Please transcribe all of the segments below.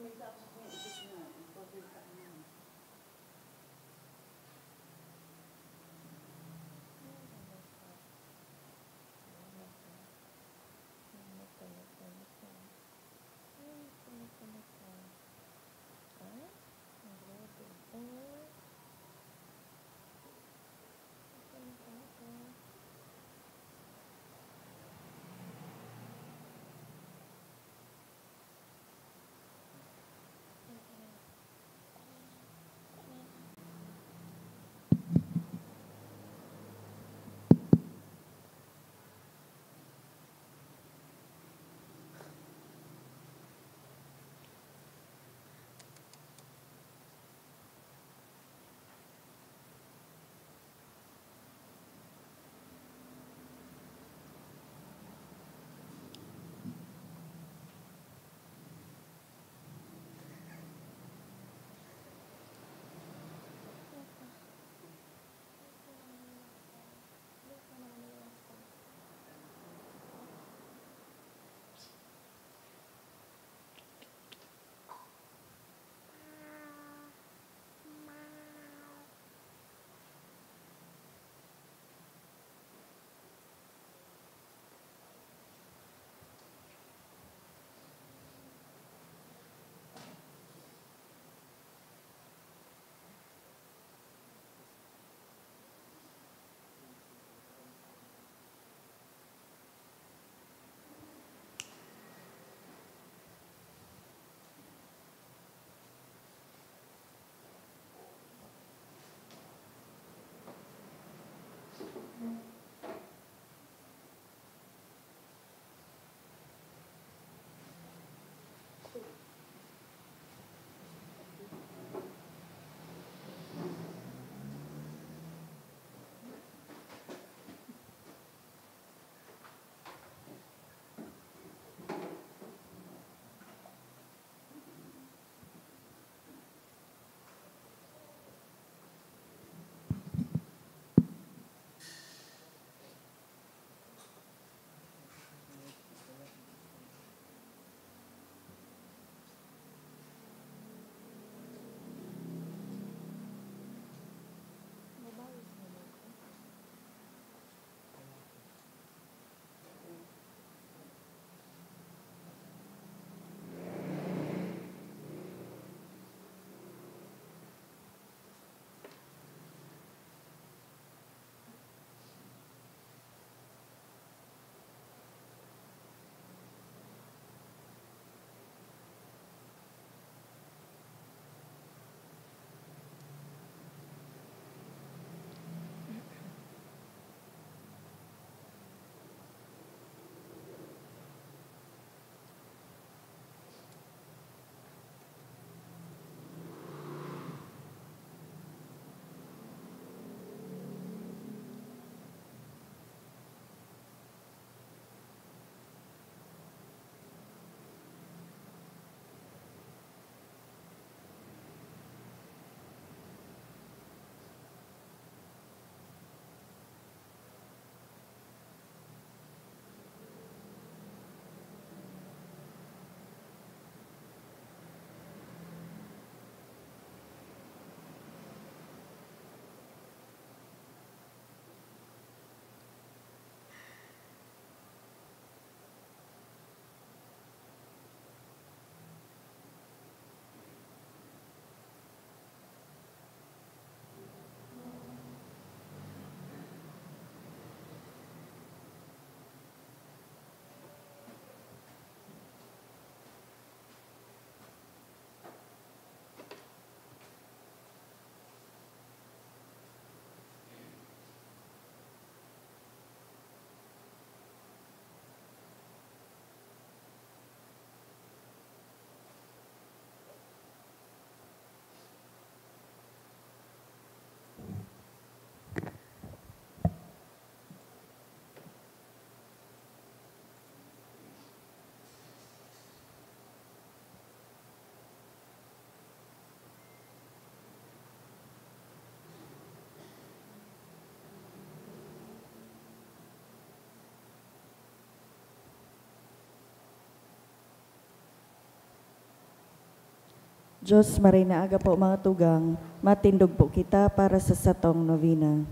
tumigla ako sa kanya isip na. Ipagkita niya. Diyos Marina aga po mga tugang, matindog po kita para sa satong novena.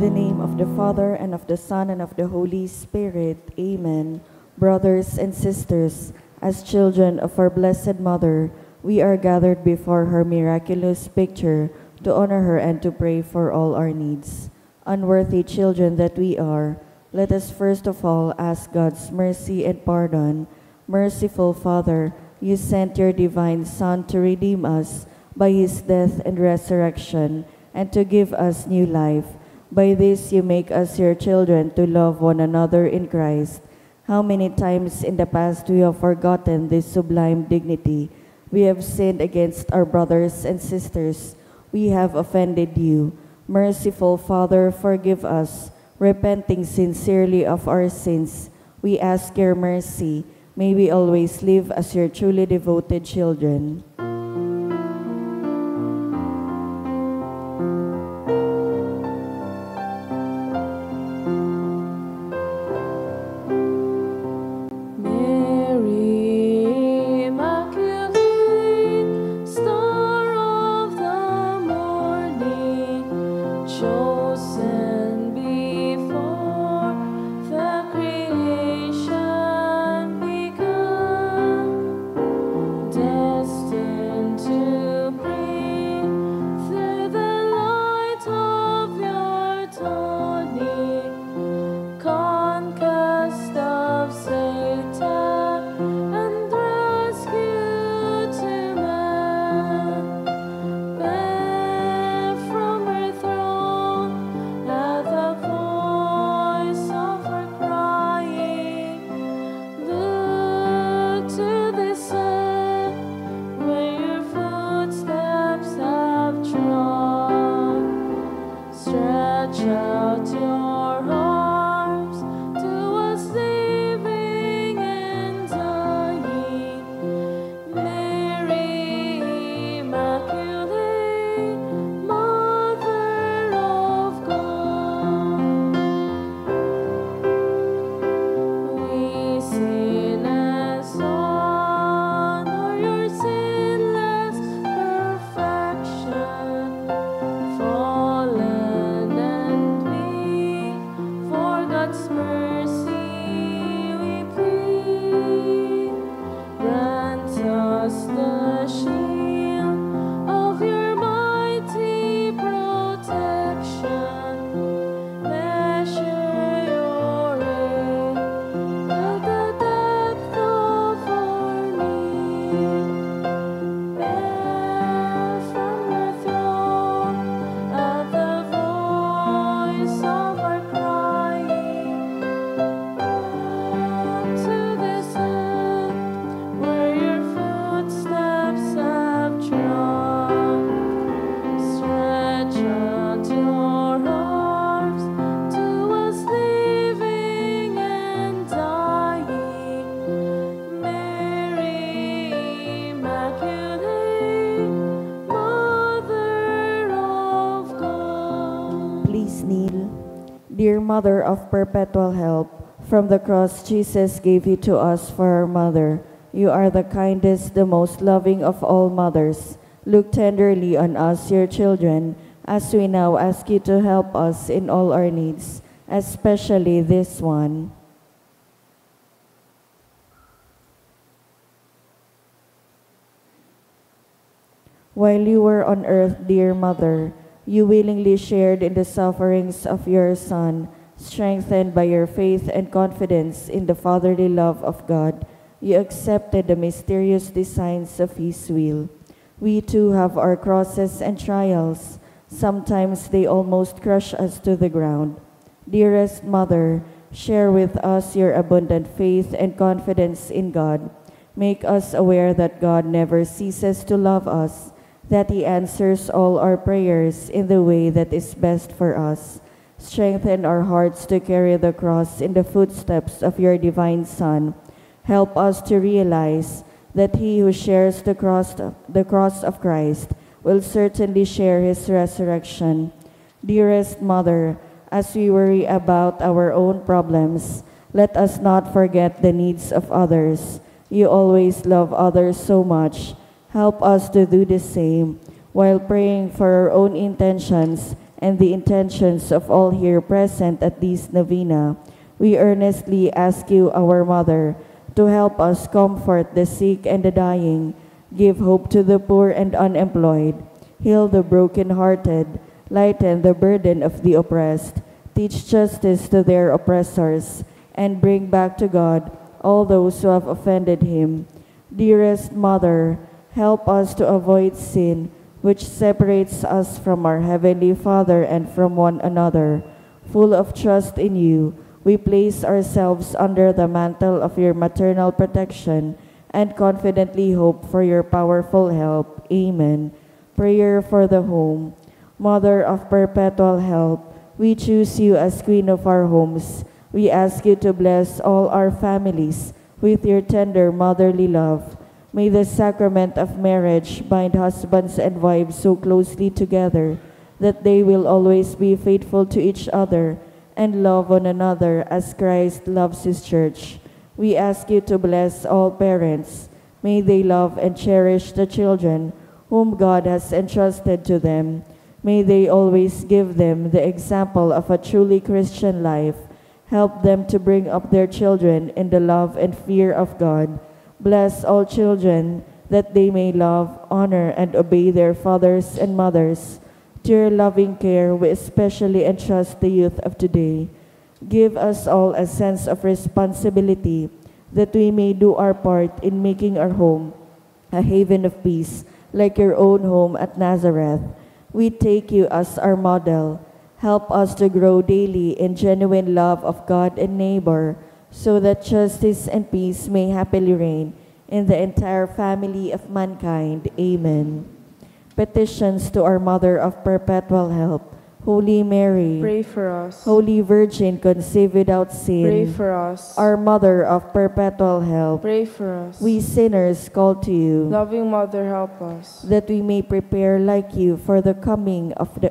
In the name of the Father, and of the Son, and of the Holy Spirit. Amen. Brothers and sisters, as children of our Blessed Mother, we are gathered before her miraculous picture to honor her and to pray for all our needs. Unworthy children that we are, let us first of all ask God's mercy and pardon. Merciful Father, you sent your divine Son to redeem us by his death and resurrection, and to give us new life. By this you make us your children to love one another in Christ. How many times in the past we have forgotten this sublime dignity. We have sinned against our brothers and sisters. We have offended you. Merciful Father, forgive us. Repenting sincerely of our sins, we ask your mercy. May we always live as your truly devoted children. please kneel. Dear Mother of Perpetual Help, from the cross Jesus gave you to us for our mother. You are the kindest, the most loving of all mothers. Look tenderly on us, your children, as we now ask you to help us in all our needs, especially this one. While you were on earth, dear Mother, you willingly shared in the sufferings of your Son, strengthened by your faith and confidence in the fatherly love of God. You accepted the mysterious designs of His will. We too have our crosses and trials. Sometimes they almost crush us to the ground. Dearest Mother, share with us your abundant faith and confidence in God. Make us aware that God never ceases to love us, that He answers all our prayers in the way that is best for us. Strengthen our hearts to carry the cross in the footsteps of your divine Son. Help us to realize that he who shares the cross of Christ will certainly share his resurrection. Dearest Mother, as we worry about our own problems, let us not forget the needs of others. You always love others so much. Help us to do the same while praying for our own intentions and the intentions of all here present at this novena. We earnestly ask you, our Mother, to help us comfort the sick and the dying, give hope to the poor and unemployed, heal the brokenhearted, lighten the burden of the oppressed, teach justice to their oppressors, and bring back to God all those who have offended Him. Dearest Mother, help us to avoid sin, which separates us from our Heavenly Father and from one another. Full of trust in you, we place ourselves under the mantle of your maternal protection and confidently hope for your powerful help. Amen. Prayer for the home. Mother of perpetual help, we choose you as Queen of our homes. We ask you to bless all our families with your tender motherly love. May the sacrament of marriage bind husbands and wives so closely together that they will always be faithful to each other and love one another as Christ loves His church. We ask you to bless all parents. May they love and cherish the children whom God has entrusted to them. May they always give them the example of a truly Christian life. Help them to bring up their children in the love and fear of God. Bless all children that they may love, honor, and obey their fathers and mothers. To your loving care, we especially entrust the youth of today. Give us all a sense of responsibility that we may do our part in making our home a haven of peace, like your own home at Nazareth. We take you as our model. Help us to grow daily in genuine love of God and neighbor, so that justice and peace may happily reign in the entire family of mankind. Amen. Petitions to our Mother of Perpetual Help. Holy Mary, pray for us. Holy Virgin conceived without sin, Pray for us. our Mother of Perpetual Help, Pray for us. we sinners call to you, Loving Mother, help us. that we may prepare like you for the coming of the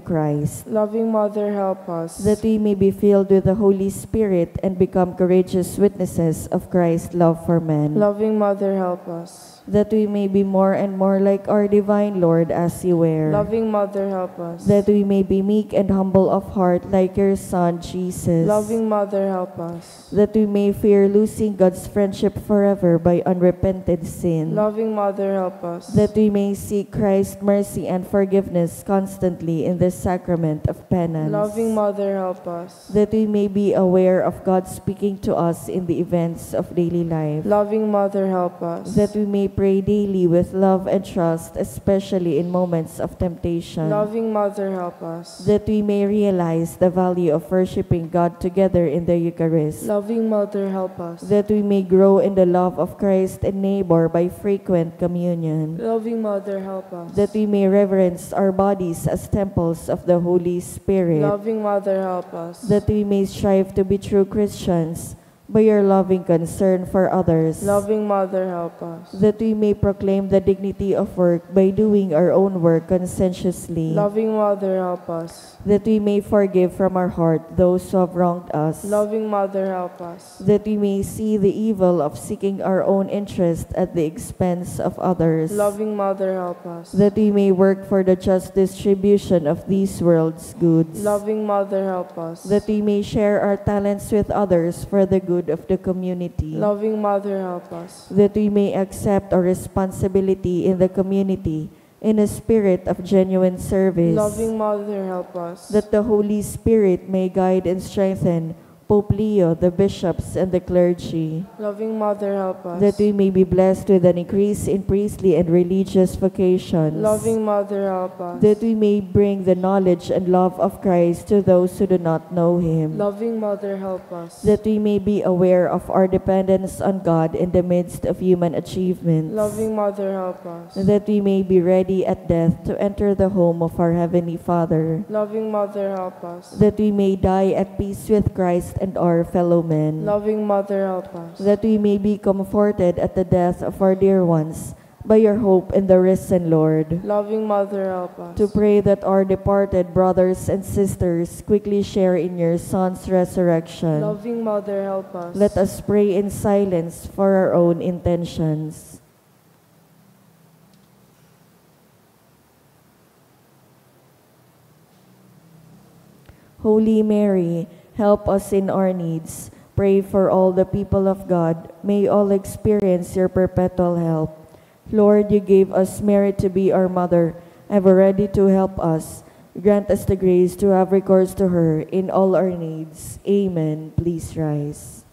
Christ, Loving Mother, help us. that we may be filled with the Holy Spirit and become courageous witnesses of Christ's love for men, Loving Mother, help us. that we may be more and more like our divine Lord as you were, Loving Mother, help us. that we may be meek and humble of heart like your Son, Jesus, Loving Mother, help us. that we may fear losing God's friendship forever by unrepented sin, Loving Mother, help us. that we may seek Christ's mercy and forgiveness constantly in the sacrament of penance, Loving Mother, help us. that we may be aware of God speaking to us in the events of daily life, Loving Mother, help us. that we may pray daily with love and trust, especially in moments of temptation, Loving Mother, help us. that we may realize the value of worshiping God together in the Eucharist, Loving Mother, help us. that we may grow in the love of Christ and neighbor by frequent communion, Loving Mother, help us. that we may reverence our bodies as temples of the Holy Spirit, Loving Mother, help us. that we may strive to be true Christians, by your loving concern for others, Loving Mother, help us. that we may proclaim the dignity of work by doing our own work conscientiously, Loving Mother, help us. that we may forgive from our heart those who have wronged us, Loving Mother, help us. that we may see the evil of seeking our own interest at the expense of others, Loving Mother, help us. that we may work for the just distribution of these world's goods, Loving Mother, help us. that we may share our talents with others for the good of the community, Loving Mother, help us. that we may accept our responsibility in the community in a spirit of genuine service, Loving Mother, help us. that the Holy Spirit may guide and strengthen Pope Leo, the bishops, and the clergy, Loving Mother, help us. that we may be blessed with an increase in priestly and religious vocations, Loving Mother, help us. that we may bring the knowledge and love of Christ to those who do not know Him, Loving Mother, help us. that we may be aware of our dependence on God in the midst of human achievements, Loving Mother, help us. that we may be ready at death to enter the home of our Heavenly Father, Loving Mother, help us. that we may die at peace with Christ and our fellow men, Loving Mother, help us. that we may be comforted at the death of our dear ones by your hope in the risen Lord, Loving Mother, help us. to pray that our departed brothers and sisters quickly share in your Son's resurrection. Loving Mother, help us. Let us pray in silence for our own intentions. Holy Mary, help us in our needs. Pray for all the people of God. May all experience your perpetual help. Lord, you gave us Mary to be our mother, ever ready to help us. Grant us the grace to have recourse to her in all our needs. Amen. Please rise.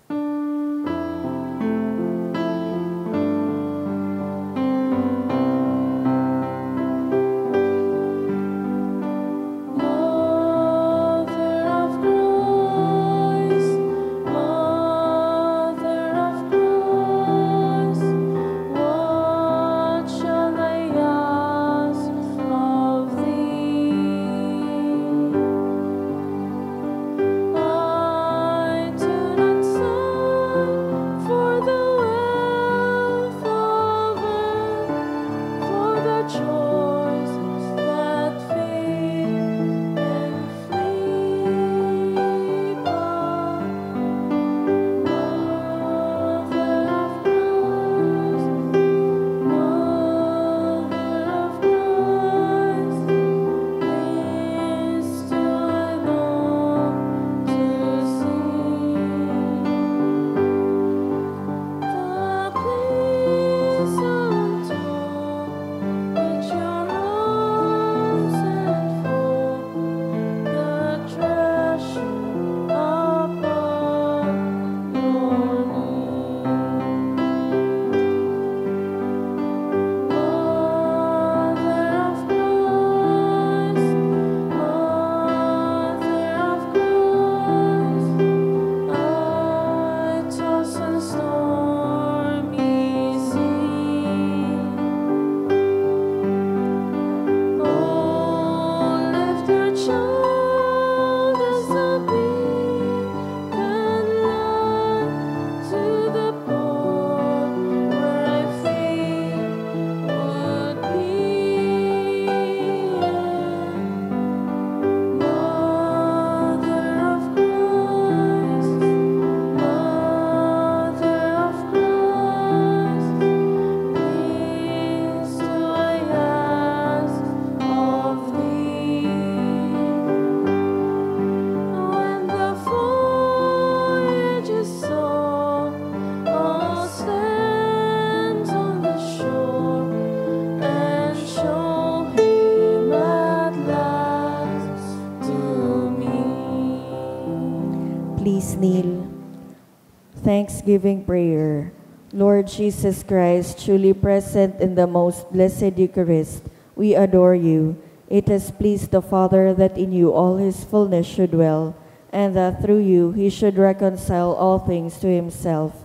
Please kneel. Thanksgiving prayer. Lord Jesus Christ, truly present in the most blessed Eucharist, we adore you. It has pleased the Father that in you all his fullness should dwell, and that through you he should reconcile all things to himself.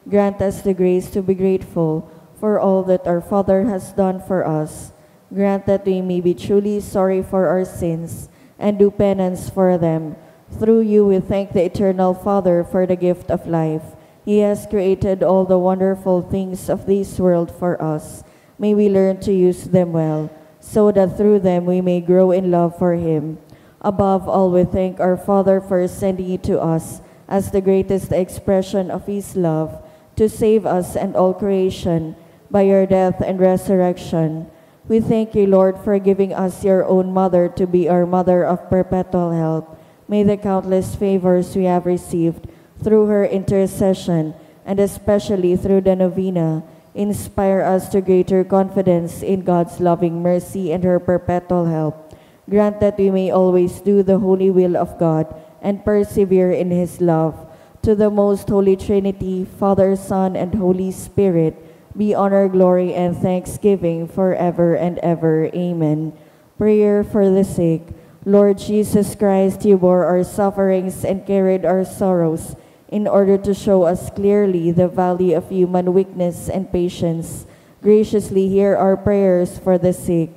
Grant us the grace to be grateful for all that our Father has done for us. Grant that we may be truly sorry for our sins and do penance for them, Through you we thank the Eternal Father for the gift of life. He has created all the wonderful things of this world for us. May we learn to use them well, so that through them we may grow in love for Him. Above all, we thank our Father for sending you to us as the greatest expression of His love, to save us and all creation by your death and resurrection. We thank you, Lord, for giving us your own mother to be our mother of perpetual help. May the countless favors we have received through her intercession, and especially through the novena, inspire us to greater confidence in God's loving mercy and her perpetual help. Grant that we may always do the holy will of God and persevere in His love. To the most holy Trinity, Father, Son, and Holy Spirit, be honor, glory, and thanksgiving forever and ever. Amen. Prayer for the sick. Lord Jesus Christ, you bore our sufferings and carried our sorrows in order to show us clearly the value of human weakness and patience. Graciously hear our prayers for the sick.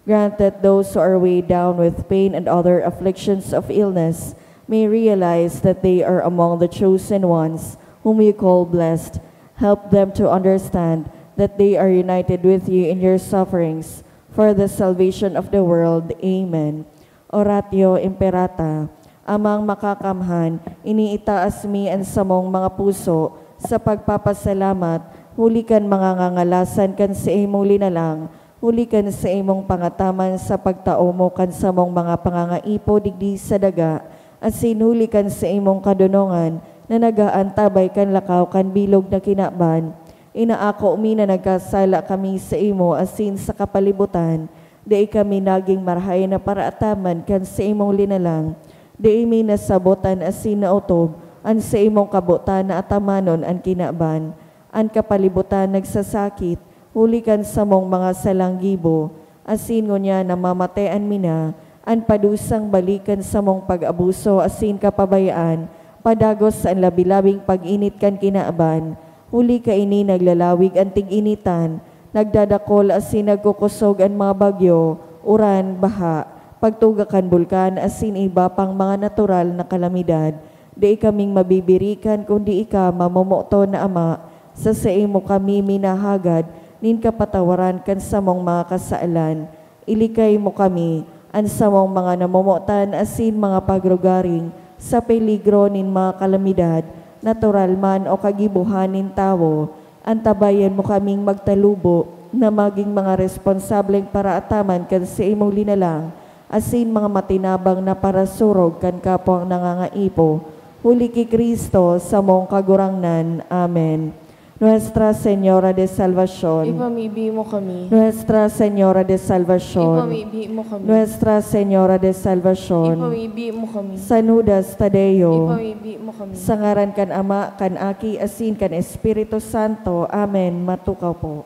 Grant that those who are weighed down with pain and other afflictions of illness may realize that they are among the chosen ones whom you call blessed. Help them to understand that they are united with you in your sufferings for the salvation of the world. Amen. Oratio Imperata. Amang makakamhan, iniitaas mi ang samong mga puso sa pagpapasalamat, huli kan mga ngangalasan kan sa imong linalang, huli kan sa imong pangataman sa pagtao mo kan samong mga pangangaipo digdi sa daga, at sinuli kan sa imong kadunongan na nagaantabay kan lakaw kan bilog na kinaban. Inaako mi na nagkasala kami sa imo asin sa kapalibutan, di kami naging marhay na paraataman kan sa imong linalang. Di imi nasabotan asin na utob, an sa imong kabutan na atamanon ang kinaban. An kapalibutan nagsasakit, hulikan sa mong mga salanggibo, asin ngunya na mamatean mina, an padusang balikan sa mong pag-abuso asin kapabayaan, padagos ang labilabing pag-init kan kinaaban. Huli ka ini naglalawig ang tig-initan, nagdadakol asin nagkukusog ang mga bagyo, uran, baha, pagtugakan bulkan asin iba pang mga natural na kalamidad. Di kaming mabibirikan kundi ika mamumuto na Ama, sa imo kami minahagad, nin kapatawaran kan samong mga kasaalan. Ilikay mo kami, an samong mga namumutan asin mga pagrugaring, sa peligro nin mga kalamidad, natural man o kagibuhan nin tao. Antabayan mo kaming magtalubo, na maging mga responsableng paraataman kan sa imong linalang, asin mga matinabang na parasurog kan kapwang nangangaipo. Huli ki Kristo sa mong kagurangnan. Amen. Nuestra Señora de Salvación. Ipamibi mo kami. Nuestra Señora de Salvación. Ipamibi mo kami. Nuestra Señora de Salvación. Ipamibi mo kami. Sanudas Tadeo. Ipamibi mo kami. Sa ngaran kan Ama, kan Aki, asin kan Espiritu Santo. Amen. Matukaw po.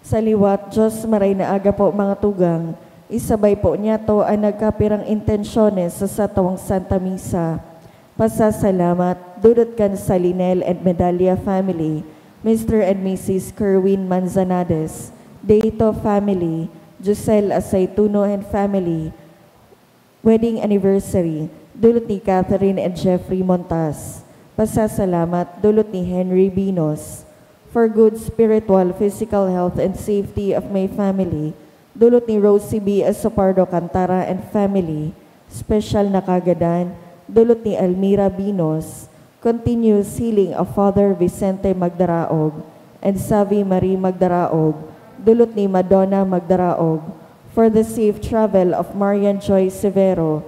Sa liwat, Diyos maray na aga po mga tugang, isabay po niya to ang nagkapirang intensyones sa satawang Santa Misa. Pasasalamat, dudot kan sa Linel and Medalla family, Mr. and Mrs. Kerwin Manzanades, Deito family, Giselle Aceituno and family, wedding anniversary, dulot ni Catherine and Jeffrey Montas. Pasasalamat, dulot ni Henry Binos. For good spiritual, physical health, and safety of my family, dulot ni Rosie B. Asopardo Cantara and family, special na kagadan, dulot ni Almira Binos, continuous healing of Father Vicente Magdaraog, and Savi Marie Magdaraog, dulot ni Madonna Magdaraog, for the safe travel of Marian Joy Severo,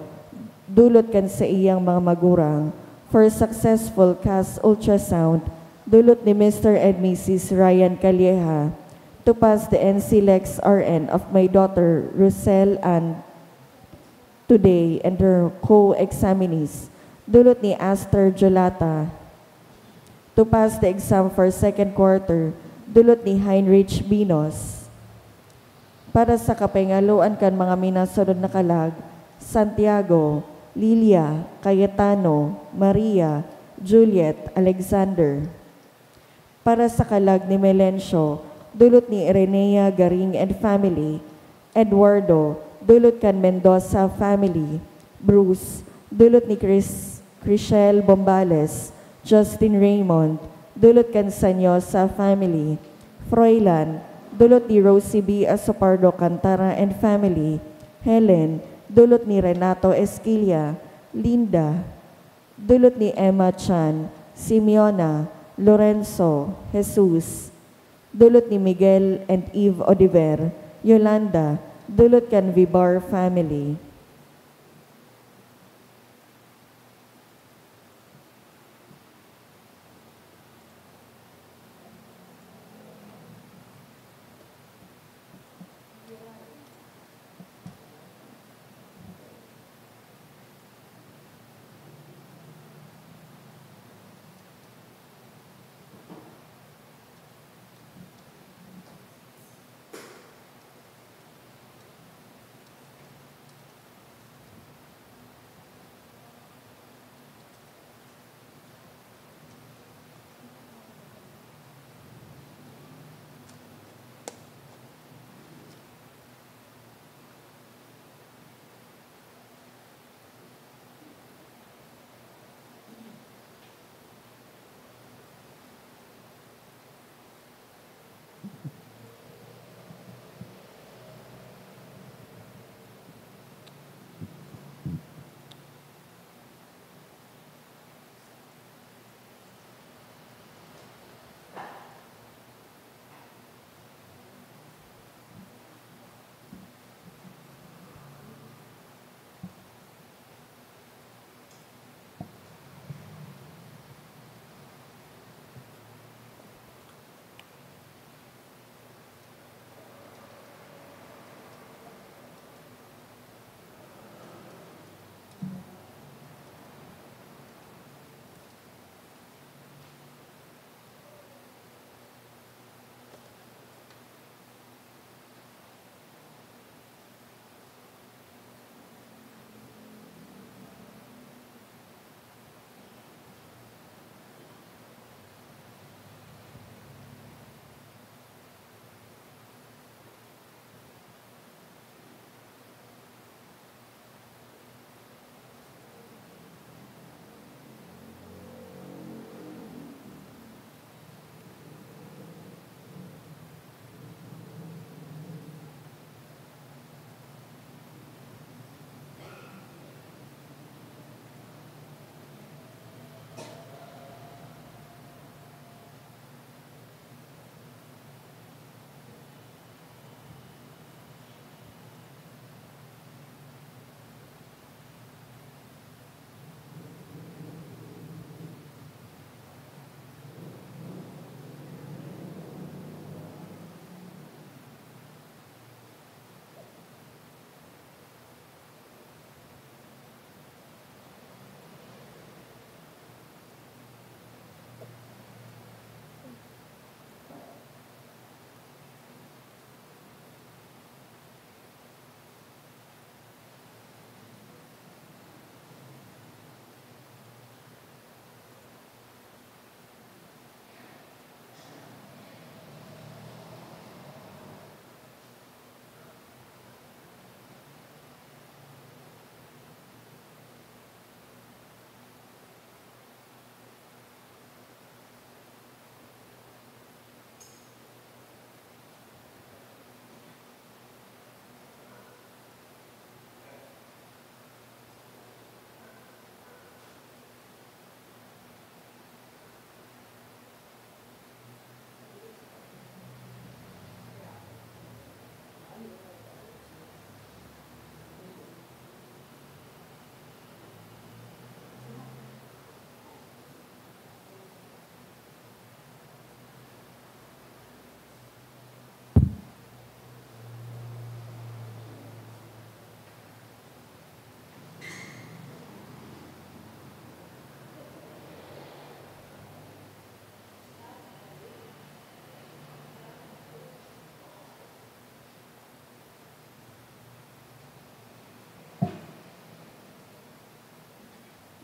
dulot kan sa iyang mga magurang, for successful CAS ultrasound, dulot ni Mr. and Mrs. Ryan Calleja, to pass the NCLEX RN of my daughter, Rosel Ann, today, and her co-examinees, dulot ni Aster Jolata, to pass the exam for second quarter, dulot ni Heinrich Binos, para sa kapengaluan kan mga minasunod na kalag, Santiago, Lilia, Cayetano, Maria, Juliet, Alexander. Para sa kalag ni Melencio, dulot ni Irenea Garing and family. Eduardo, dulot kan Mendoza family. Bruce, dulot ni Chriselle Bombales. Justin Raymond, dulot kan Sanyosa family. Froilan, dulot ni Rosie B. Asopardo Cantara and family. Helen, dulot ni Renato Esquilla. Linda, dulot ni Emma Chan. Simeona, Lorenzo, Jesus, dulot ni Miguel and Eve Odiver. Yolanda, dulot kan Vibar family.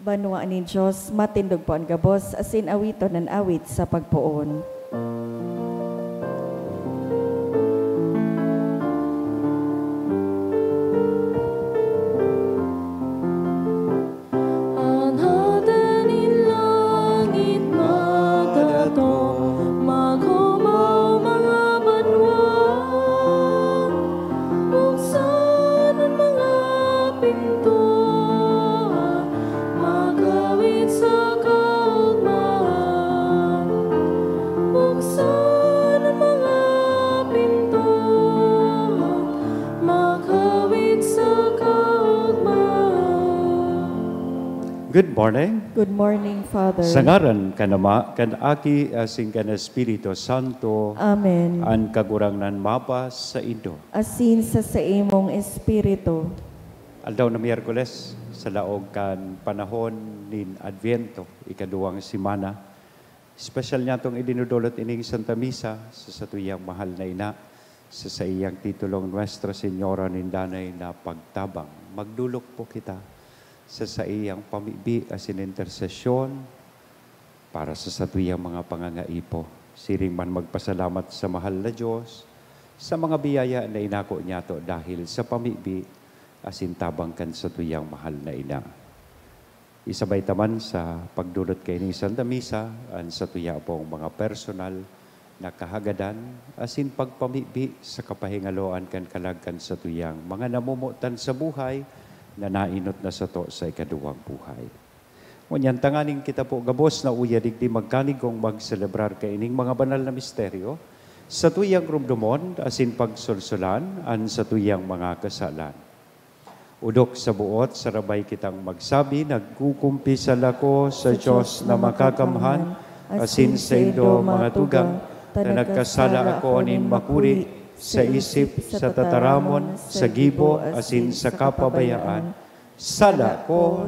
Banwa ni Diyos, matindog po ang gabos, asin awito ng awit sa pagpuon. Anhadan in langit madato, maghumaw mga banwang, buksan ang mga pinto, magawid sa kaugmahan. Buksan ang mga pinto, magawid sa kaugmahan. Good morning. Good morning, Father. Sa ngaran kanama, kan aki asing kan Espiritu Santo, Amen. an kagurangnan mapas sa Indo. Asin sa imong espiritu. Aldaw na Miyerkules, sa laog kan panahon nin Adviento, ikaduwang simana. Special niya itong idinudulot ining Santa Misa sa satuyang mahal na ina, sa iyang titulong Nuestra Señora Nindanay na pagtabang. Magdulok po kita sa iyang pamibi asin intersesyon para sa satuyang mga pangangaipo. Siring man magpasalamat sa mahal na Diyos sa mga biyaya na inako niya to dahil sa pamibi asin tabang kan satuyang mahal na ina. Isabay taman sa pagdulot kay ni Santa Misa ang satuya pong mga personal na kahagadan asin pagpamibi sa kapahingaloan kan kalagkan satuyang mga namumutan sa buhay na nainot na sa to sa ikaduwang buhay. Ngunyan tanganing kita po gabos na uya digdi magkanigong magselebrar kay ining mga banal na misteryo sa tuyang rumdumon asin pagsulsulan an sa tuyang mga kasalan. Udok sa buot, sarabay kitang magsabi, nagkukumpisal ako sa Diyos na makakamhan, asin sa indo mga tugang, na nagkasala ako nin makuri, sa isip, sa tataramon, sa gibo, asin sa kapabayaan. Sala ko,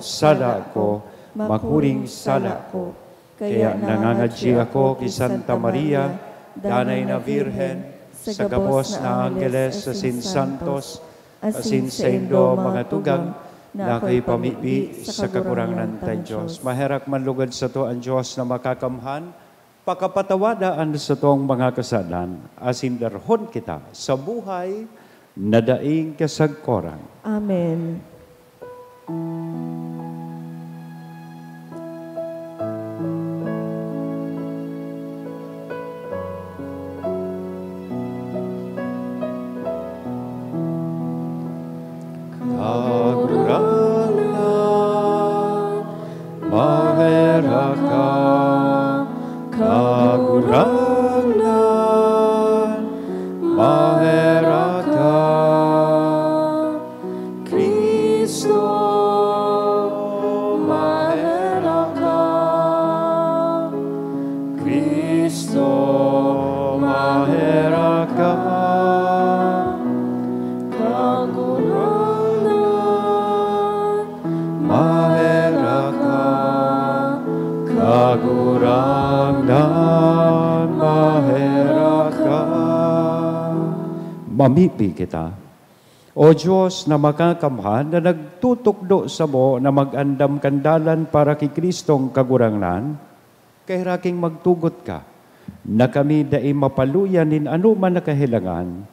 makuring sala ko. Kaya nangangadji ako kay Santa Maria, danay na Virhen, sa gabos na Angeles, asin Santos, asin sa indo mga tugang, na ako'y pamibi sa kakurangan tayo Diyos. Maherak manlugad sa to ang Diyos na makakamhan, pakapatawadaan sa tong mga kasalan, asin darhon kita sa buhay na daing kasagkoran. Amen. Kagurangan, maherak ka, kagurangan, maherak ka, Kristo, maherak ka, Kristo, maherak ka, kagurangan, maherak ka, kagurangan, maherak ka. Mamipi kita, O Diyos na makakamhan na nagtutukdo sa mo na mag-andam kandalan para kay Kristong kagurangnan, kay raking magtugot ka, na kami dai mapaluyan nin anuman na kahilangan,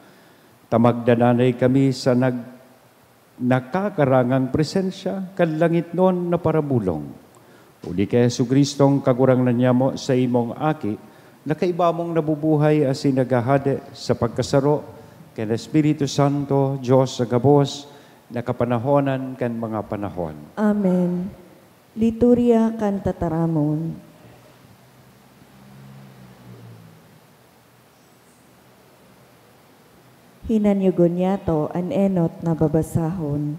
tamagdananay kami sa nakakarangang presensya, kalangit non na parabulong. Uli kay Jesucristong kagurangnan niya mo sa imong aki, na kaiba mong nabubuhay as sinagahade sa pagkasaro, kay Espiritu Santo, Diyos sa gabos, na kapanahonan kan mga panahon. Amen. Liturya kan tataramon. Hinanyugon niya to an enot na babasahon.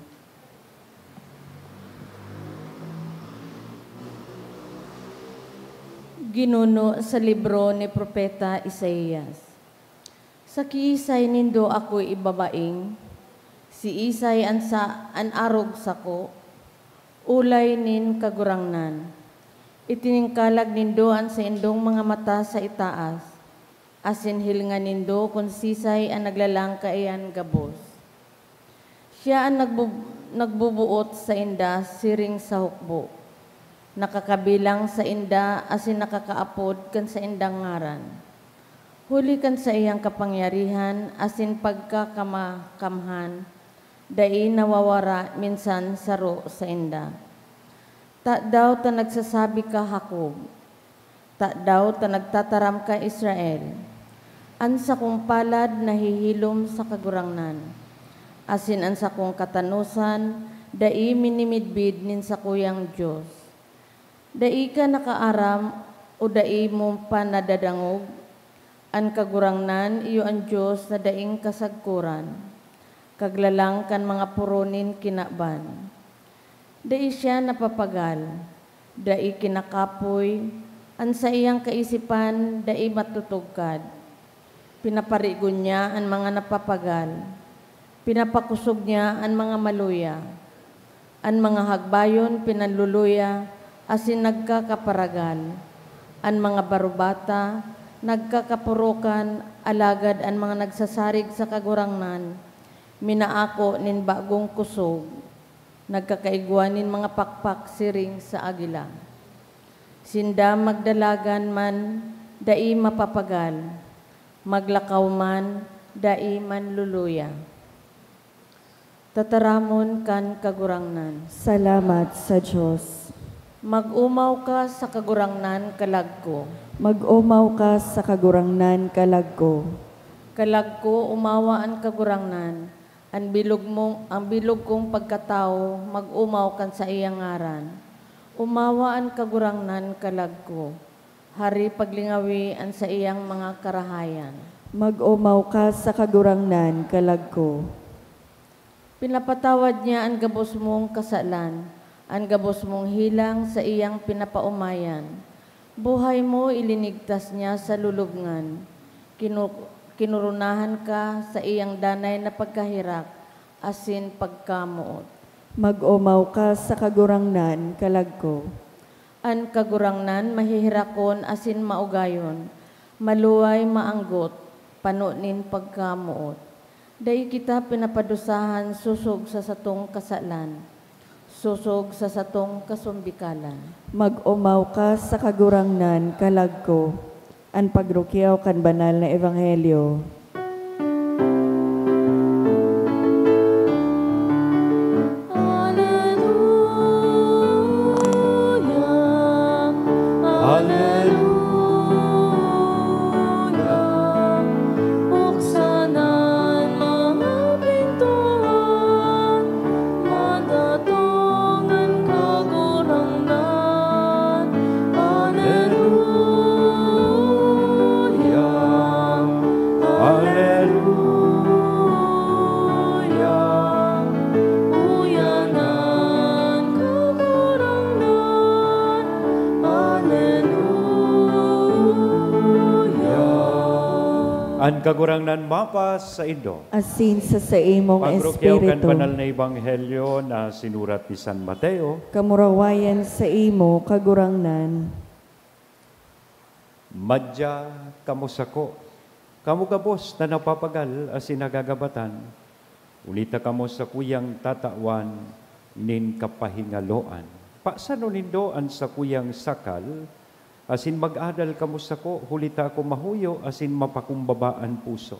Ginuno sa libro ni Propeta Isaías. Sa kiisay nindo ako ibabaing, si Isay an arog sako, ulay nin kagurangnan. Itiningkalag nindo an sa indong mga mata sa itaas, asin hilingan nindo kung sisay ang naglalang kaayan gabos. Siya ang nagbubuot sa inda siring sa hukbo. nakakabilang sa inda asin nakakaapod kan sa indang ngaran. Huli kan sa iyang kapangyarihan asin pagkakakamhan, dai nawawara minsan saro sa inda. Ta daw ta nagsasabi ka Jacob, ta daw ta nagtataram ka Israel, ansa kong palad nahihilom sa kagurangnan, asin ansa kong katanusan, dai minimidbid nin sa kuyang Diyos. Dai ka nakaaram o dai mo pa nadadangog, an kagurangnan iyo ang Diyos na daing kasagkuran, kaglalang kan mga puronin kinaban. Dai siya napapagal, dai kinakapoy, an sa iyang kaisipan dai matutugkad. Pinaparigon niya ang mga napapagal, pinapakusog niya ang mga maluya, ang mga hagbayon pinanluluya, asin nagkakaparagal, ang mga barubata, nagkakapurukan, alagad ang mga nagsasarig sa kagurangnan, minaako nin bagong kusog, nagkakaigwanin mga pakpak siring sa agila. Sinda magdalagan man, dai mapapagal, maglakaw man, dai manluluya. Tataramon kan kagurangnan. Salamat sa Diyos. Mag-umaw ka sa kagurangnan kalagko. Mag-umaw ka sa kagurangnan kalagko. Kalagko umawa ang kagurangnan. Ang bilog kong pagkatao, mag-umaw kan sa iyang ngaran. Umawa ang kagurangnan kalagko. Hari paglingawi ang sa iyang mga karahayan. Mag-umaw ka sa kagurangnan kalagko. Pinapatawad niya ang gabos mong kasalan, ang gabos mong hilang sa iyang pinapaumayan. Buhay mo ilinigtas niya sa lulubngan. Kinurunahan ka sa iyang danay na pagkahirak, asin pagkamuot. Mag-umaw ka sa kagurangnan kalagko. An kagurangnan mahihirakon asin maugayon, maluway maanggot, panunin pagkamuot. Dai kita pinapadusahan susog sa satong kasalan, susog sa satong kasumbikalan. Mag-umaw ka sa kagurangnan kalagko. An pagrukyaw kan banal na ebanghelyo. An kagurangnan mapas sa Indo. Asin sa imong Pagrukyaw kan espiritu. banal na ebanghelyo na sinurat ni San Mateo. Kamurawayan sa imo kagurangnan. Madya kamo sako. Kamo kabos na napapagal asin nagagabatan. Ulita kamo sa kuyang tatawan nin kapahingaloan. Paksano nindoan sa kuyang sakal, asin mag-adal kamo sako, hulita ako mahuyo, asin mapakumbabaan puso.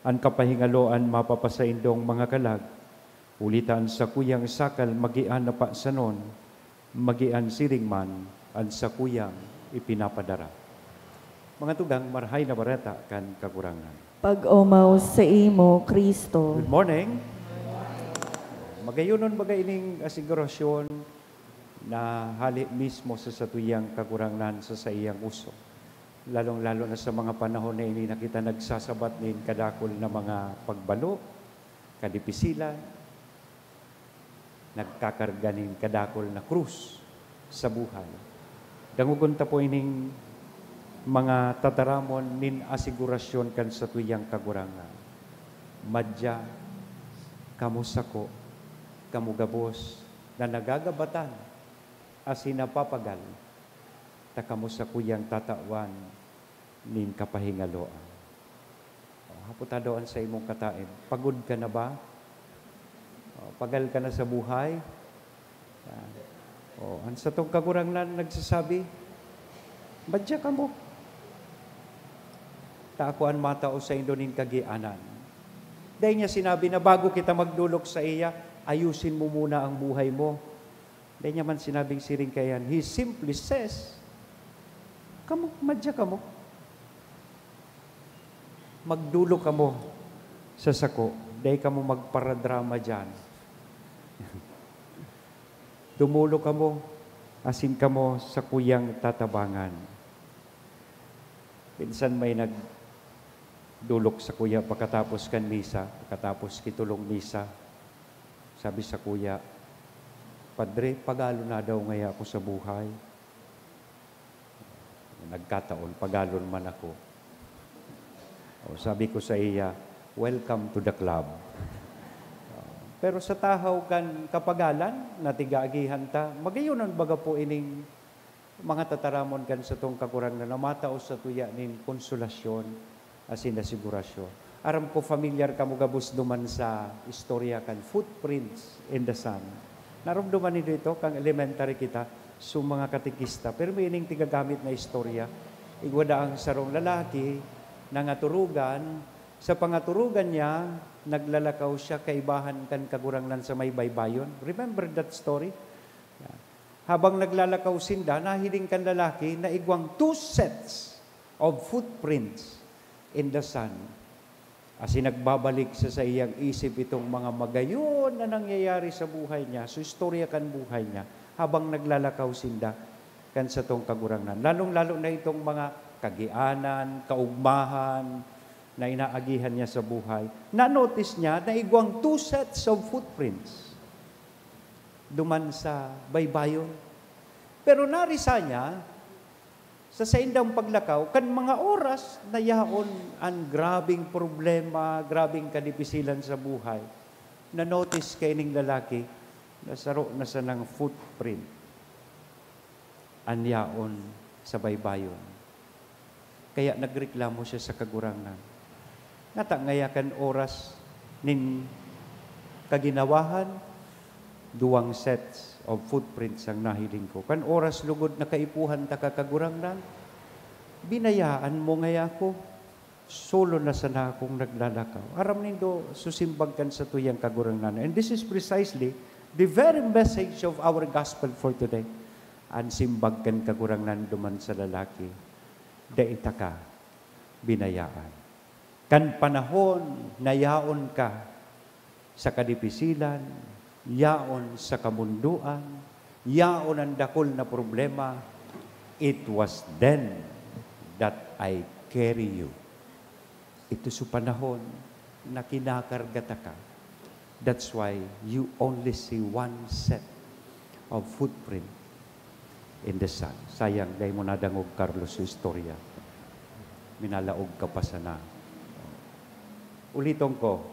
An kapahingaloan mapapasaindong mga kalag, ulitan sa kuyang sakal, magian na paksanon, magian siringman, an sa kuyang ipinapadara. Mga tugang, marhay na barata kan kakurangan. Pag-umaw sa imo, Kristo. Good morning. Magayunon bagay ining asigurasyon na hali mismo sa satuyang kakurangan sa iyang uso. Lalong-lalo na sa mga panahon na ini nakita nagsasabat nin kadakol na mga pagbalo, kadipisilan, nagkakarganin kadakol na krus sa buhay. Dangugunta po ining mga tataramon nin asigurasyon kan sa tuyang kagurangan. Madya, kamusako, kamugabos, na nagagabatan, asin napapagal, takamusakuyang tatawan, nin kapahingaloan. Haputadoan sa imong kataim, pagod ka na ba? Pagal ka na sa buhay? Ang sa tong kagurangnan nagsasabi, badya ka mo. Taakuan matao sa Indonin kagianan. Dahil niya sinabi na bago kita magdulok sa iya, ayusin mo muna ang buhay mo. Dahil niya man sinabing siring kayan, he simply says, kamo, madya ka mo. Magdulok ka mo sa sako. Dahil ka mo magparadrama dyan. Dumulo ka mo, asin ka mo sa kuyang tatabangan. Pinsan may nagdulok sa kuya pagkatapos kan misa, pagkatapos kitulong misa. Sabi sa kuya, Padre, pagalo na daw ngaya ako sa buhay. Nagkataon, pagalon man ako. Sabi ko sa iya, welcome to the club. Pero sa tahaw kan kapagalan, natigaagihan ta, magayunan baga po ining mga tataramon kan sa tong kakurang na namataos sa tuya nin konsolasyon asin asigurasyon. Aram ko familiar ka mo gabus duman sa istorya kan Footprints in the Sun. Narumduman nito ito kang elementary kita so mga katikista. Pero may ining tigagamit na istorya. Igwada ang sarong lalaki nangaturugan. Sa pangaturugan niya, naglalakaw siya kaibahan kan kagurangnan sa may baybayon. Remember that story? Habang naglalakaw sinda, nahiling kan lalaki na igwang 2 sets of footprints in the sun. As nagbabalik sa iyang isip itong mga magayon na nangyayari sa buhay niya, so istorya kan buhay niya, habang naglalakaw sinda kan sa tong kagurangnan. Lalong-lalo na itong mga kagianan, kaugmahan, na inaagihan niya sa buhay. Na-notice niya na igwang 2 sets of footprints duman sa baybayon. Pero narisa niya, sa saindang paglakaw, kan mga oras na yaon ang grabing problema, grabing kadipisilan sa buhay, na-notice kay ning lalaki, nasaro na sa ng footprint, anyaon sa baybayon. Kaya nagreklamo siya sa kagurangnan. Natangayakan oras nin kaginawahan, 2 sets of footprints ang nahiling ko. Kan oras lugod na kaipuhan ta kakagurangnan, binayaan mo ngaya ko, solo na sana akong naglalakaw. Aram nindo, susimbag kan sa tuyang kagurangnan. And this is precisely the very message of our gospel for today. Ang simbag kan kagurangnan duman sa lalaki, daita ka, binayaan. Kan panahon na yaon ka sa kadipisilan, yaon sa kamunduan, yaon ang dakol na problema, it was then that I carry you. Ito sa panahon na kinakargata ka. That's why you only see 1 set of footprint in the sun. Sayang, dahil mo nadangog, Carlos, sa istorya. Minalaog ka pa sana. Ulitong ko.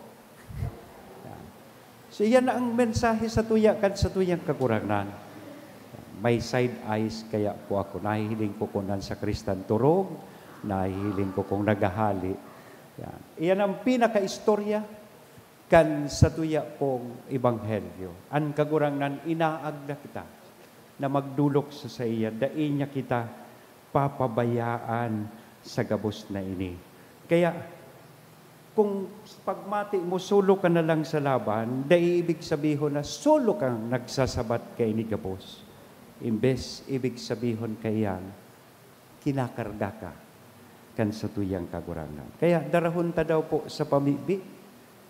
So, yan na ang mensahe sa tuyang kakurangan. May side eyes kaya po ako. Nahihiling ko kung sa Kristan turog, nahihiling ko kung nagahali. Yan. Iyan ang pinaka-istorya kan sa tuya pong ebanghelyo. Ang kagurangan, inaagda kita na magdulok sa iya. Dain niya kita papabayaan sa gabos na ini. Kaya, kung pagmati mo, solo ka na lang sa laban, dahil ibig sabihin na solo kang nagsasabat kay ni gabos. Imbes, ibig sabihin kayan, kinakarga ka kan sa tuyang kagurangan. Kaya darahon ta daw po sa pamibi,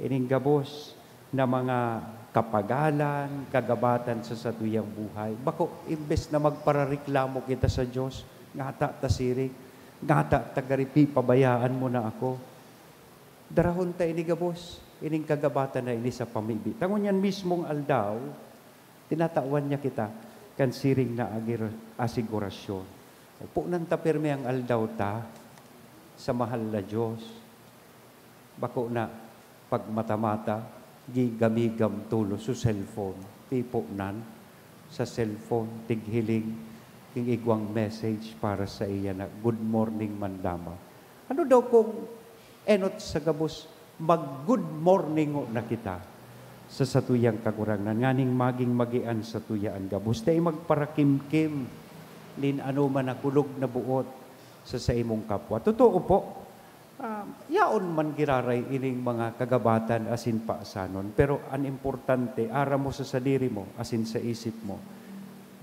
ining gabos na mga kapagalan, kagabatan sa tuyang buhay. Bako, imbes na magparareklamo kita sa Diyos, ngata ta sirig, ngata ta garipi, pabayaan mo na ako. Darahon ta ini gabos, ining kagabatan na ini sa pamibi. Tangon yan mismong aldaw, tinatawan niya kita, kan siring na asigurasyon. Upo nang tapirme ang aldaw ta, sa mahal na Diyos. Bako na, pag mata-mata, gigamigam tulo sa cellphone, tipo nan, sa cellphone, tighiling, king igwang message para sa iya na, good morning mandama. Ano daw kung enot sa gabos, mag-good morning na kita. sa satuyang kagurangnan, nganing maging magian sa tuyaan gabos. Dahil magparakimkim, lin ano man nakulog na buot sa imong kapwa. Totoo po, yaon man giraray ining mga kagabatan asin paasanon. Pero ang importante, ara mo sa sadiri mo, asin sa isip mo,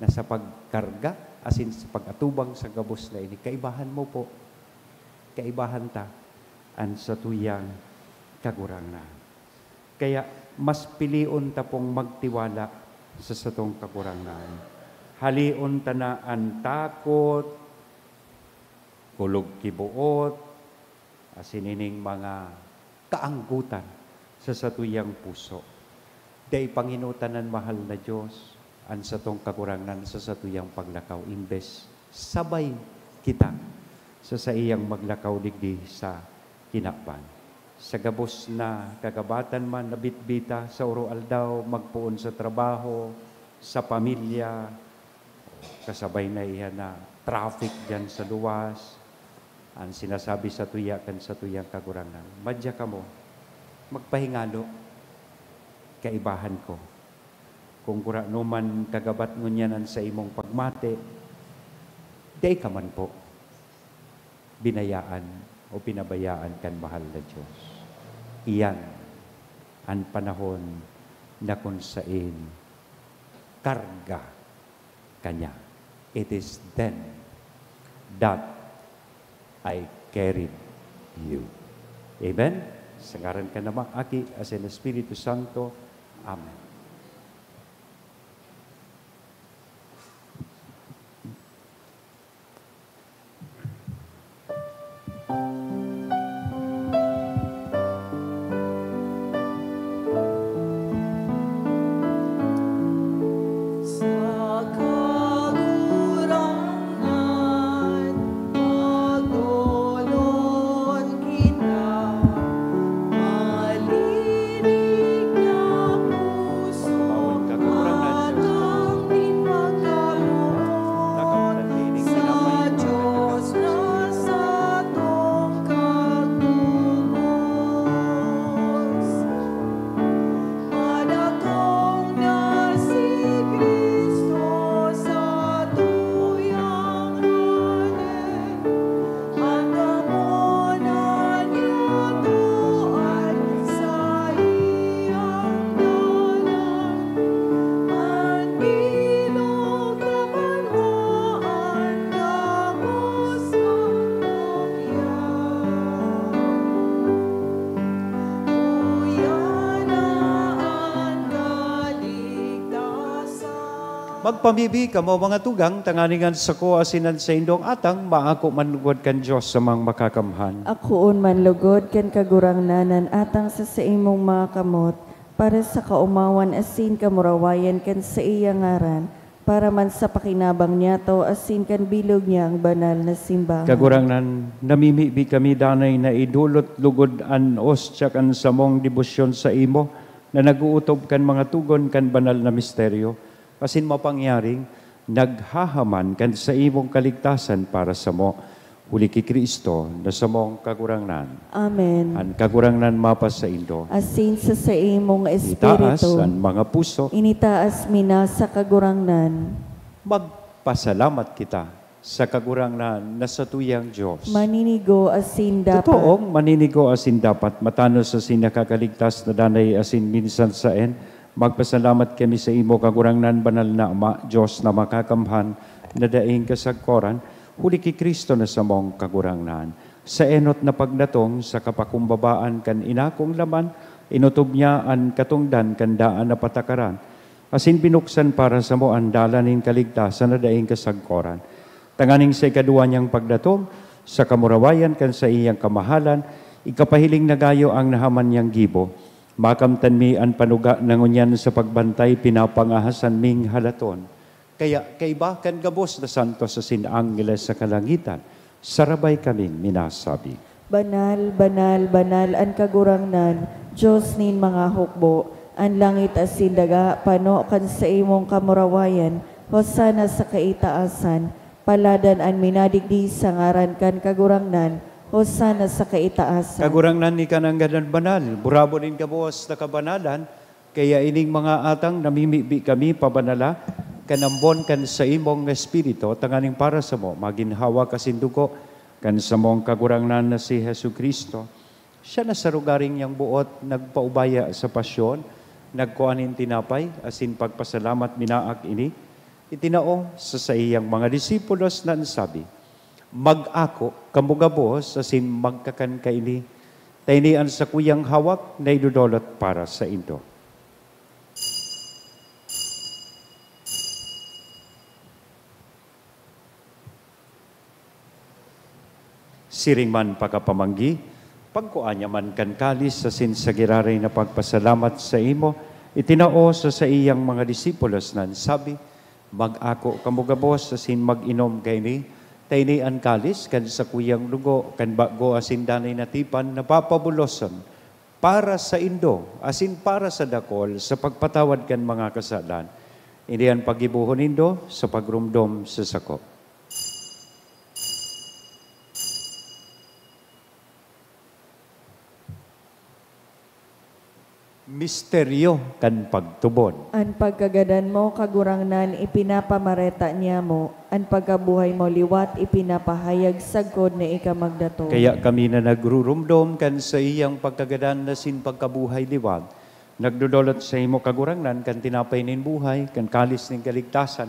na sa pagkarga, asin sa pag-atubang sa gabos na ini, kaibahan mo po, kaibahan ta, ang sa tuyang kagurangnan. Kaya, mas pilion ta pong magtiwala sa satong kagurangnan. Halion ta na ang takot, kulog kibuot, asinining mga kaanggutan sa satuyang puso. Day panginutanan mahal na Diyos, ang satong kagurangnan sa satuyang paglakaw, imbes sabay kita sa iyang maglakaw digdi sa kinakpan. Sa gabos na kagabatan man na bitbita, sa uro aldaw, magpuon sa trabaho, sa pamilya, kasabay na iyan na traffic dyan sa luwas, ang sinasabi sa tuya kan sa tuyang kagurangan. Madya ka mo, magpahingalo, kaibahan ko. Kung kura numan kagabat ngunyanan sa imong pagmate, day ka man po, binayaan o pinabayaan kan mahal na Diyos. Iyan ang panahon na kung saan karga kanya. It is then that I carried you. Amen? Sangaran ka naman, Aki, as in Espiritu Santo. Amen. Magpamibi ka mo mga tugang, tanganingan sa ko asinan sa indong atang, maako manlugod kan Diyos sa mga makakamhan. Akoon man lugod ken kagurangnanan atang sa imong mga kamot, para sa kaumawan asin kamurawayan ken sa iya ngaran, para man sa pakinabang niya to asin kan bilog niya ang banal na simbahan. Kagurangnan, namimibi kami danay na idulot lugod an ostya kan samong debosyon sa imo, na naguutob kan mga tugon kan banal na misteryo, asin mapangyaring naghahaman kan sa imong kaligtasan para sa mo, huli ki Kristo na sa mong kagurangnan. Amen. Ang kagurangnan mapas sa indo. Asin sa imong Itaas espiritu, ang mga puso. initaas mina sa kagurangnan. Magpasalamat kita sa kagurangnan na sa tuyang Diyos. Maninigo asin dapat. Totoong maninigo asin dapat, matanos sa sinakakaligtas na danay asin minsan saen. Magpasalamat kami sa imo kagurangnan banal na Ama, Diyos na makakamhan, na daing kasagkoran, huli ki Kristo na sa mong kagurangnan. Sa enot na pagdatong, sa kapakumbabaan kan inakong laman, inutob niya ang katungdan kan daan na patakaran. Asin binuksan para sa mo ang dalaning kaligtasan na daing kasagkoran. Tanganing sa ikaduwa niyang pagdatong, sa kamurawayan kan sa iyang kamahalan, ikapahiling na gayo ang nahaman niyang gibo. Makamtan mi ang panuga nangunyan sa pagbantay, pinapangahasan ming halaton. Kaya kaibakan gabos na santo sa sinangeles sa kalangitan, sarabay kaming minasabi. Banal, banal, banal, ang kagurangnan, Diyos nin mga hukbo, ang langit asin daga, pano kan sa imong kamurawayan, hosana sa kaitaasan, paladan ang minadigdi sa ngaran kan kagurangnan, hosana sa kaitaasan. Kagurangnan ni kanang ganan banal, burabo din gabos na kabanalan, Kaya ining mga atang namimibi kami pabanala, kanambon kan sa imong nga espiritu, tanganing para sa mo, maginhawa kasindugo, kan sa mong kagurangnan na si Hesu Kristo. Siya na sa rugaring niyang buot, nagpaubaya sa pasyon, nagkuanin tinapay, asin pagpasalamat minaak ini, itinao sa iyang mga disipulos na sabi, mag-ako, kamugabos, asin magkakan kaini, taynian sa kuyang hawak na idudolot para sa indo. Siring man pagkapamanggi, pagkuanya man kan kalis sa sinsagiraray na pagpasalamat sa imo, itinao sa iyang mga disipulos nan sabi, mag-ako kamugabos asin mag-inom kayni, tayni an kalis kan sa kuyang dugo, kan bago asin danay natipan na papabuloson, para sa indo, asin para sa dakol, sa pagpatawad kan mga kasalan, hindi ang pagibuhon indo sa pagrumdom sa sako. Misteryo kan pagtubon. An pagkagadan mo, kagurangnan, ipinapamareta niya mo. An pagkabuhay mo, liwat, ipinapahayag sagkod na ikamagdato. Kaya kami na nagrurumdom kan sa iyang pagkagadan na sin pagkabuhay liwat. Nagdudolot sa imo kagurangnan kan tinapay nin buhay, kan kalis nin kaligtasan.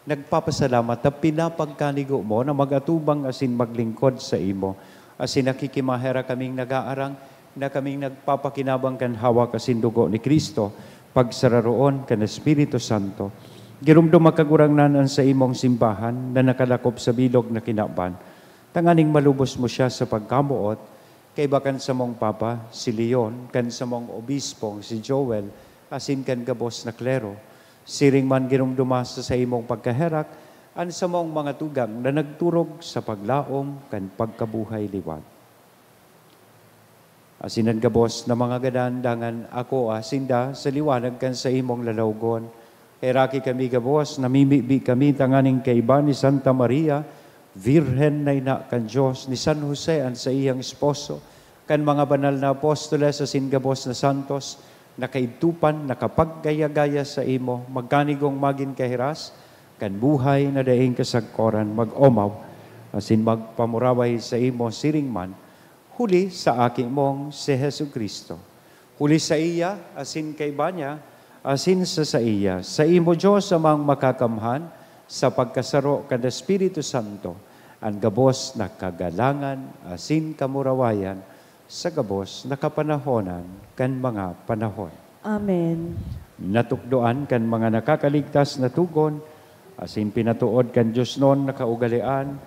Nagpapasalamat na pinapagkanigo mo na magatubang asin maglingkod sa imo. Asin nakikimahera kaming nag-aarang, na kaming nagpapakinabang kan hawak asin dugo ni Kristo, pagsararoon kan Espiritu Santo. Girumdum makagurangnan sa imong simbahan na nakalakop sa bilog na kinaban. Tanganing malubos mo siya sa pagkamuot, kay bakan sa mong Papa, si Leon, kan sa mong Obispong, si Joel, asin kan gabos na klero. Siring man girumduma sa imong pagkaherak, an sa mong mga tugang na nagturog sa paglaom kan pagkabuhay liwat. Asinan gabos na mga gadandangan ako asinda sa liwanag kan sa imong lalawgon. Heraki kami gabos, namimibi kami tanganing kaiba ni Santa Maria, Virhen na ina kan Diyos, ni San Jose an sa iyang esposo, kan mga banal na apostoles asin gabos na santos, nakaitupan, nakapaggaya-gaya sa imo, magkanigong magin kahiras, kan buhay na daing kasagkoran mag-omaw, asin magpamuraway sa imo siring man, huli sa aking mong si Hesu Kristo. Huli sa iya, asin kay Banya, asin sa iya. Sa imo Diyos amang makakamhan, sa pagkasaro kada Espiritu Santo, ang gabos na kagalangan, asin kamurawayan, sa gabos na kapanahonan, kan mga panahon. Amen. Natukdoan kan mga nakakaligtas na tugon, asin pinatuod kan Diyos noon na kaugalian,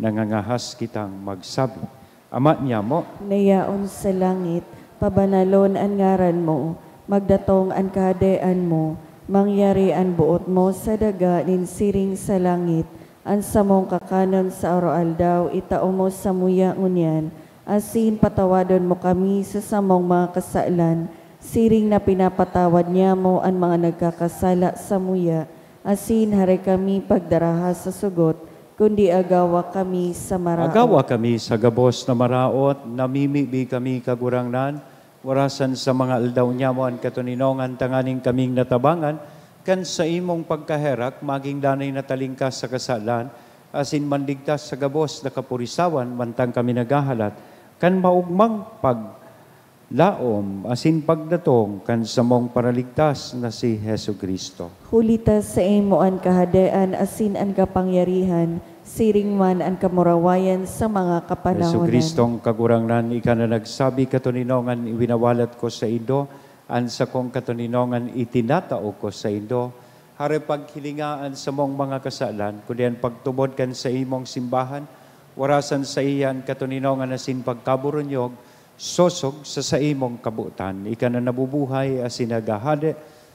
nangangahas kitang magsabi. Ama niya mo, Nayaon sa langit, pabanalon ang ngaran mo, magdatong ang kahadean mo, mangyari ang buot mo sa daga nin siring sa langit, ang samong kakanon sa araw-aldaw, itao mo sa muya ngunyan, asin patawadon mo kami sa samong mga kasalan, siring na pinapatawad niya mo ang mga nagkakasala sa muya, asin hari kami pagdaraha sa sugot, kundi agawa kami sa maraot. agawa kami sa gabos na maraot, namimibi kami kagurangnan, warasan sa mga aldaw niya mo ang katuninongan, tanganing kaming natabangan, kan sa imong pagkaherak, maging danay na talingkas sa kasalan, asin mandigtas sa gabos na kapurisawan, mantang kami nagahalat, kan maugmang paglaom, asin pagdatong, kan sa mong paraligtas na si Hesu Kristo. Hulitas sa imo ang kahadean, asin ang kapangyarihan, siring man ang kamurawayan sa mga Hesu kapanahonan. Kristong kagurangnan, ika na nagsabi katuninongan, iwinawalat ko sa indo, an sa kong katuninongan, itinatao ko sa indo, hari paghilingaan sa mong mga kasalan, kundi pagtubod kan sa imong simbahan, warasan sa iyan katuninongan na sin pagkaburunyog, sosog sa imong kabutan, ika na nabubuhay asin nagahade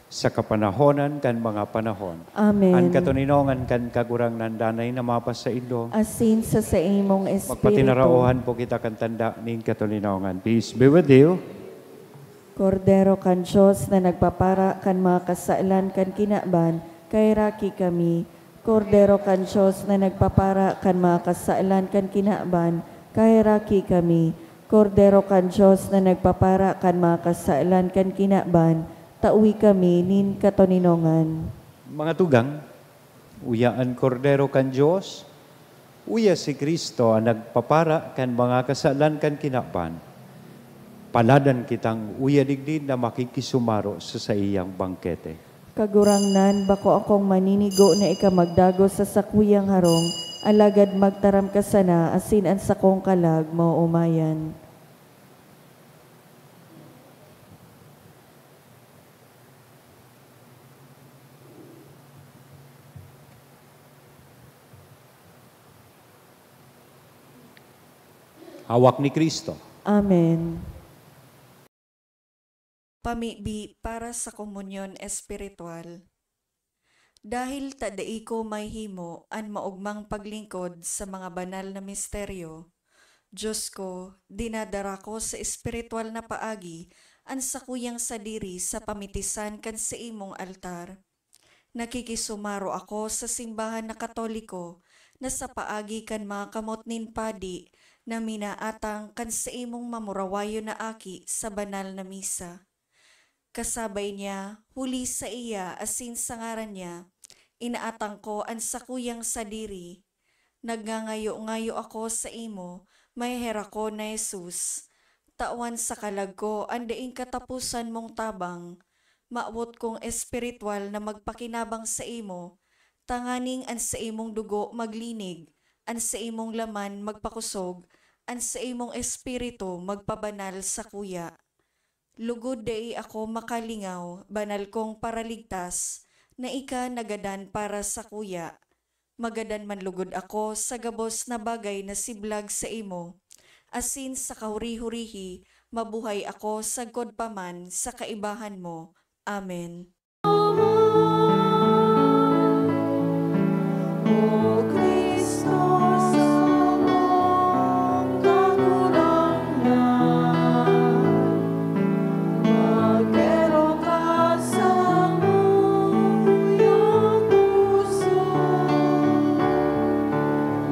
sa kapanahonan kan mga panahon. Amen. Ang katuninongan kan kagurang nandanay na mapas sa indo, Asin sa imong espiritu. magpatinarauhan po kita kan tanda ning katuninongan. Peace be with you. Kordero kan Diyos na nagpapara kan mga kasalan kan kinaban, kay raki kami. Kordero kan Diyos na nagpapara kan mga kasalan kan kinaban, kay raki kami. Kordero kan Diyos na nagpapara kan mga kasalan kan kinaban, tawi kami nin katoninongan. Mga tugang, uyaan kordero kan Diyos, uya si Kristo ang nagpapara kan mga kasalan kan kinapan. Paladan kitang uya digdi na makikisumaro sa iyang bangkete. Kagurangnan, bako akong maninigo na ikamagdago sa sakuyang harong, alagad magtaram ka sana, asin ang sakong kalag mo umayan. Hawak ni Kristo. Amen. Pamibi para sa komunyon espiritual. Dahil tadai ko may himo an maugmang paglingkod sa mga banal na misteryo, Diyos ko, dinadara ko sa espiritual na paagi an sakuyang sadiri sa pamitisan kan sa imong altar. Nakikisumaro ako sa simbahan na Katoliko na sa paagi kan mga kamot nin padi na minaatang kan sa imong mamurawayo na aki sa banal na misa. Kasabay niya, huli sa iya asin sa ngaran niya, inaatang ko ang sakuyang sadiri. Nagngangayo-ngayo ako sa imo, may hera ko na Jesus. Tawan sa kalag ko, ang daing katapusan mong tabang. Maawot kong espiritual na magpakinabang sa imo, tanganing an sa imong dugo maglinig, an sa imong laman magpakusog, an sa imong espiritu magpabanal sa kuya. Lugod dai ako makalingaw, banal kong paraligtas, na ika nagadan para sa kuya. Magadan man lugod ako sa gabos na bagay na siblag sa imo. Asin sa kahuri-hurihi, mabuhay ako sagkod paman sa kaibahan mo. Amen. O Kristo, sa mong kagurangan, magkero ka sa muyang puso,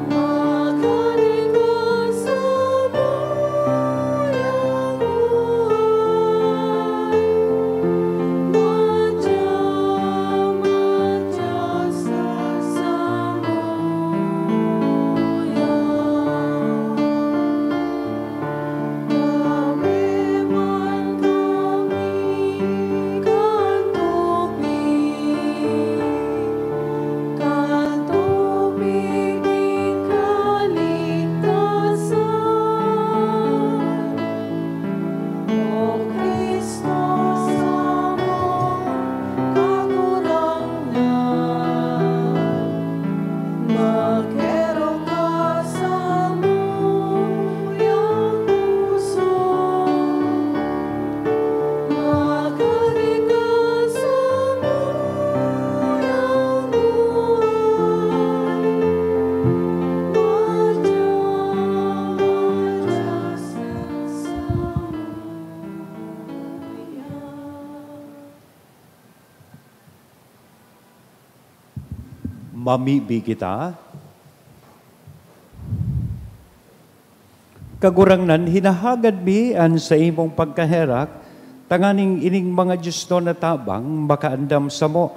magkari ka sa muyang buhay, madya sa Mamibi kita. Kagurangnan, hinahagad mi an sa imong pagkaherak, tanganing ining mga Diyos na tabang, makaandam sa mo.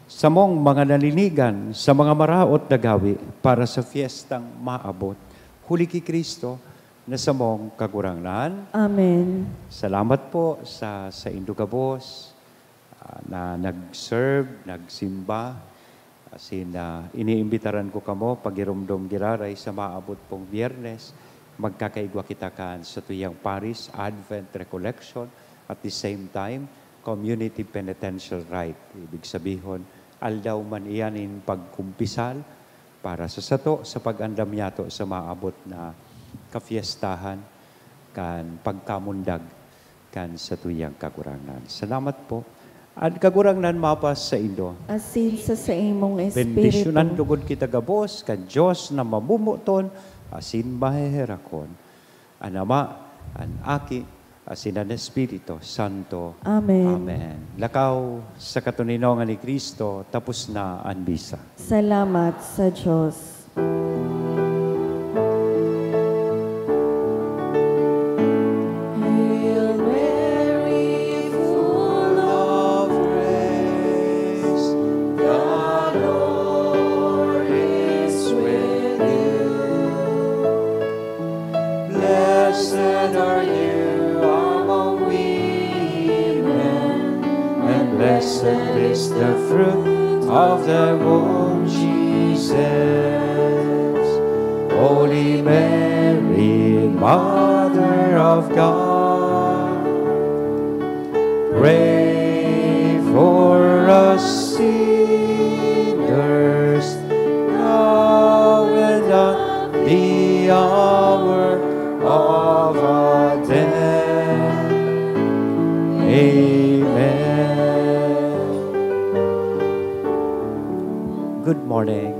Sa mong mga nalinigan, sa mga maraot na gawi, para sa fiestang maabot. Huli ki Kristo, na sa mong kagurangnan. Amen. Salamat po sa Indugabos, na nag-serve, nagsimba, asin iniimbitaran ko kamo pagirumdom giraray sa maabot pong Biyernes, magkakaigwa kita kan sa tuyang Paris Advent Recollection, at the same time, Community Penitential Rite. Ibig sabihin, aldaw man iyanin pagkumpisal para sa sato, sa pag-andam yato sa maabot na kafiestahan, kan pagkamundag, kan sa tuyang kagurangan. Salamat po. At kagurangnan mapas sa Indo. Asin sa imong espiritu. Bendisyonan lugod kita gabos, kan Diyos na mamumuton, asin maheherakon. An Ama, an Aki, asin an Espiritu Santo. Amen. Amen. Lakaw sa katuninongan ni Kristo, tapos na ang bisa. Salamat sa Diyos. Hail Mary, and is the fruit of the womb, Jesus. Holy Mary, Mother of God, pray for us sinners, now and at the hour of our death. Amen. Good morning.